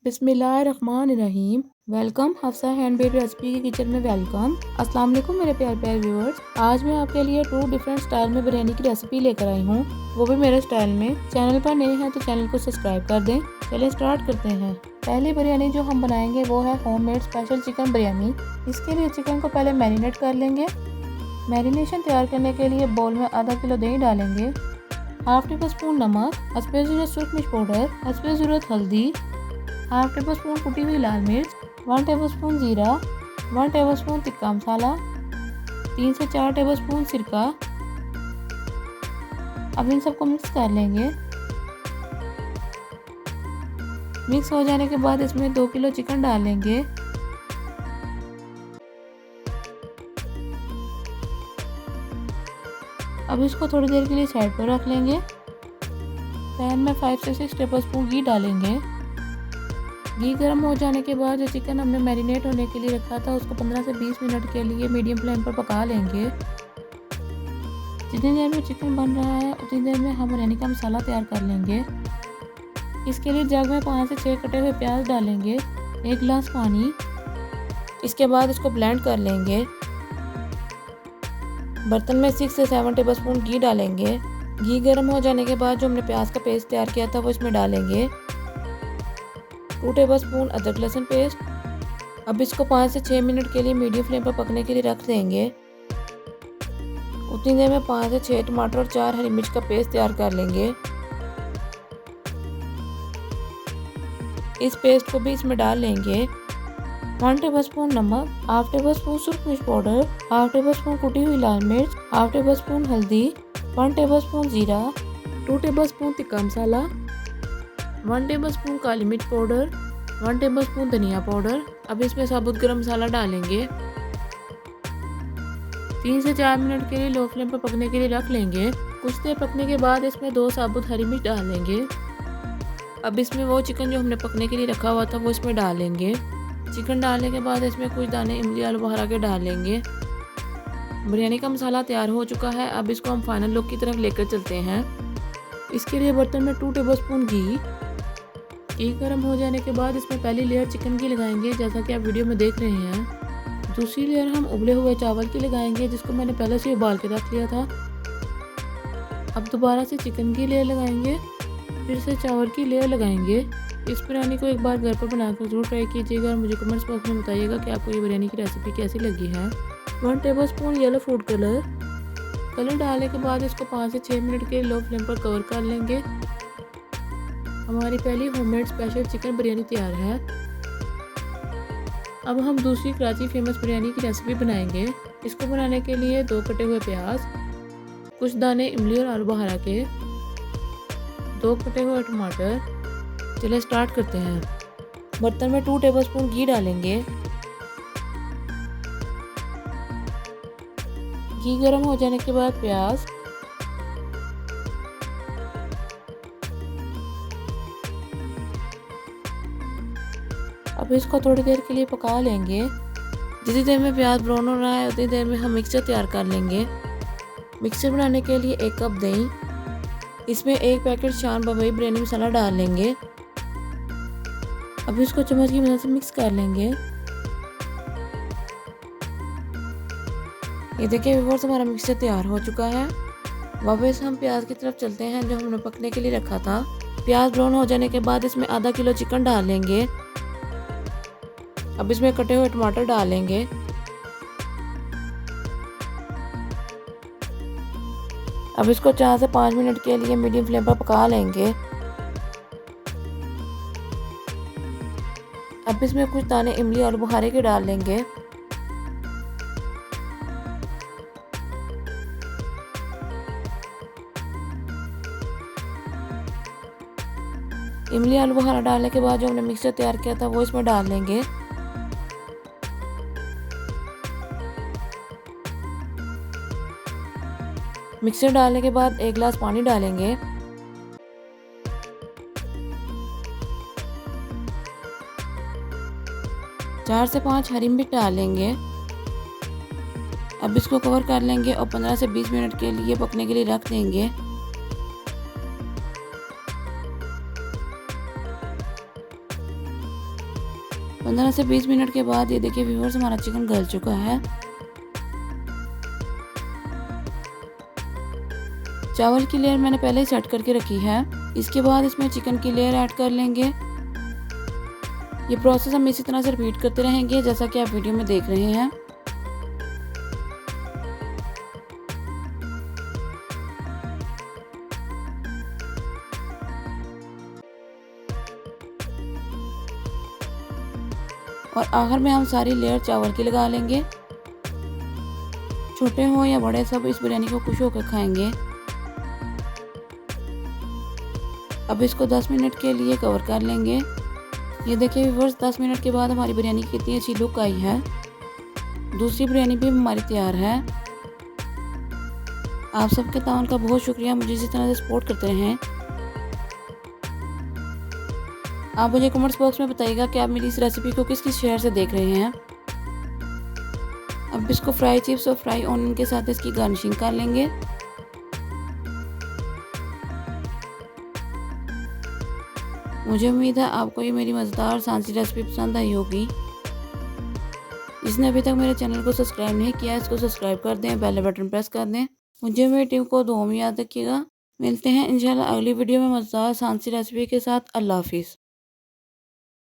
बिस्मिल्लाहिर्रहमानिर्रहीम। Welcome Hafsa handmade recipe की kitchen में वेलकम। अस्सलाम वालेकुम मेरे प्यारे प्यारे व्यूअर्स। आज मैं आपके लिए 2 डिफरेंट स्टाइल में बिरयानी की रेसिपी लेकर आई हूँ, वो भी मेरे स्टाइल में। चैनल पर नए हैं तो चैनल को सब्सक्राइब कर दें। चलिए स्टार्ट करते हैं। पहली बिरयानी जो हम बनाएंगे वो है होममेड स्पेशल चिकन बिरयानी। इसके लिए चिकन को पहले मैरिनेट कर लेंगे। मैरिनेशन तैयार करने के लिए बोल में आधा किलो दही डालेंगे, हाफ टेबल स्पून नमक, हस्बे ज़रूरत सूरख मिर्च पाउडर, हस्बे ज़रूरत हल्दी, हाफ टेबल स्पून कुटी हुई लाल मिर्च, 1 टेबल स्पून जीरा, 1 टेबल स्पून तिक्का मसाला, 3 से 4 टेबल स्पून सिरका। अब इन सबको मिक्स कर लेंगे। मिक्स हो जाने के बाद इसमें 2 किलो चिकन डालेंगे। अब इसको थोड़ी देर के लिए साइड पर रख लेंगे। पैन में 5 से 6 टेबल स्पून घी डालेंगे। घी गर्म हो जाने के बाद जो चिकन हमने मैरिनेट होने के लिए रखा था उसको 15 से 20 मिनट के लिए मीडियम फ्लेम पर पका लेंगे। जितनी देर में चिकन बन रहा है उतनी देर में हम बिरयानी का मसाला तैयार कर लेंगे। इसके लिए जग में 5 से 6 कटे हुए प्याज डालेंगे, 1 गिलास पानी। इसके बाद इसको ब्लेंड कर लेंगे। बर्तन में 6 से 7 टेबल स्पून घी डालेंगे। घी गर्म हो जाने के बाद जो हमने प्याज का पेस्ट तैयार किया था वो इसमें डालेंगे। 2 टेबल स्पून अदरक लहसुन पेस्ट। अब इसको 5 से 6 मिनट के लिए मीडियम फ्लेम पर पकने के लिए रख देंगे। उतनी देर में 5 से 6 टमाटर और 4 हरी मिर्च का पेस्ट तैयार कर लेंगे। इस पेस्ट को भी इसमें डाल लेंगे। 1 टेबल स्पून नमक, हाफ टेबल स्पून सूरख मिर्च पाउडर, हाफ टेबल स्पून कुटी हुई लाल मिर्च, हाफ टेबल स्पून हल्दी, 1 टेबल स्पून जीरा, 2 टेबल स्पून तिक्का मसाला, 1 टेबल स्पून काली मिर्च पाउडर, 1 टेबल स्पून धनिया पाउडर। अब इसमें साबुत गरम मसाला डालेंगे। 3 से 4 मिनट के लिए लो फ्लेम पर पकने के लिए रख लेंगे। कुछ देर पकने के बाद इसमें 2 साबुत हरी मिर्च डालेंगे। अब इसमें वो चिकन जो हमने पकने के लिए रखा हुआ था वो इसमें डालेंगे। चिकन डालने के बाद इसमें कुछ दाने इमली आलू बुखारा के डालेंगे। बिरयानी का मसाला तैयार हो चुका है। अब इसको हम फाइनल लुक की तरफ लेकर चलते हैं। इसके लिए बर्तन में 2 टेबल स्पून घी गर्म हो जाने के बाद इसमें पहली लेयर चिकन की लगाएंगे, जैसा कि आप वीडियो में देख रहे हैं। दूसरी लेयर हम उबले हुए चावल की लगाएंगे, जिसको मैंने पहले से उबाल के रख लिया था। अब दोबारा से चिकन की लेयर लगाएंगे, फिर से चावल की लेयर लगाएंगे। इस बिरयानी को एक बार घर पर बनाकर जरूर ट्राई कीजिएगा और मुझे कमेंट्स बॉक्स में बताइएगा कि आपको ये बिरयानी की रेसिपी कैसी लगी है। 1 table spoon yellow food colour डालने के बाद इसको 5 से 6 मिनट के लो फ्लेम पर कवर कर लेंगे। हमारी पहली होममेड स्पेशल चिकन बिरयानी तैयार है। अब हम दूसरी कराची फेमस बिरयानी की रेसिपी बनाएंगे। इसको बनाने के लिए 2 कटे हुए प्याज, कुछ दाने इमली और आलू बुखारा के, 2 कटे हुए टमाटर। चलिए स्टार्ट करते हैं। बर्तन में 2 टेबल स्पून घी डालेंगे। घी गर्म हो जाने के बाद प्याज, अब इसको थोड़ी देर के लिए पका लेंगे। जितनी देर में प्याज ब्राउन हो रहा है उतनी देर में हम मिक्सचर तैयार कर लेंगे। मिक्सचर बनाने के लिए 1 कप दही, इसमें 1 पैकेट शान बम्बई बिरयानी मसाला डाल लेंगे। अब इसको चम्मच की मदद से मिक्स कर लेंगे। ये देखिए व्यूअर्स, हमारा मिक्सचर तैयार हो चुका है। वापस हम प्याज की तरफ चलते हैं जो हमने पकने के लिए रखा था। प्याज ब्राउन हो जाने के बाद इसमें आधा किलो चिकन डाल लेंगे। अब इसमें कटे हुए टमाटर डालेंगे। अब इसको 4 से 5 मिनट के लिए मीडियम फ्लेम पर पका लेंगे। अब इसमें कुछ दाने इमली और बुखारे के डाल लेंगे। इमली आलू बुखारा डालने के बाद जो हमने मिक्सचर तैयार किया था वो इसमें डाल लेंगे। मिक्सर डालने के बाद 1 गिलास पानी डालेंगे। चार से 5 हरी मिर्च डालेंगे। अब इसको कवर कर लेंगे और 15 से 20 मिनट के लिए पकने के लिए रख देंगे। 15 से 20 मिनट के बाद ये देखिए व्यूअर्स हमारा चिकन गल चुका है। चावल की लेयर मैंने पहले ही सेट करके रखी है। इसके बाद इसमें चिकन की लेयर ऐड कर लेंगे। ये प्रोसेस हम इसी तरह से रिपीट करते रहेंगे जैसा कि आप वीडियो में देख रहे हैं। और आखिर में हम सारी लेयर चावल की लगा लेंगे। छोटे हो या बड़े सब इस बिरयानी को खुश होकर खाएंगे। अब इसको 10 मिनट के लिए कवर कर लेंगे। ये देखिए व्यूअर्स 10 मिनट के बाद हमारी बिरयानी की कितनी अच्छी लुक आई है। दूसरी बिरयानी भी हमारी तैयार है। आप सबके ताउन का बहुत शुक्रिया, मुझे इसी तरह से सपोर्ट करते रहें। आप मुझे कमेंट्स बॉक्स में बताइएगा कि आप मेरी इस रेसिपी को किस किस शहर से देख रहे हैं। अब इसको फ्राई चिप्स और फ्राई ऑनियन के साथ इसकी गार्निशिंग कर लेंगे। मुझे उम्मीद है आपको ये मेरी मज़ेदार और आसान सी रेसिपी पसंद आई होगी। जिसने अभी तक मेरे चैनल को सब्सक्राइब नहीं किया है इसको सब्सक्राइब कर दें, बेल बटन प्रेस कर दें। मुझे मेरी टीम को दुआ में याद रखिएगा। मिलते हैं इंशाल्लाह अगली वीडियो में मज़ेदार आसान सी रेसिपी के साथ। अल्लाह हाफिज़।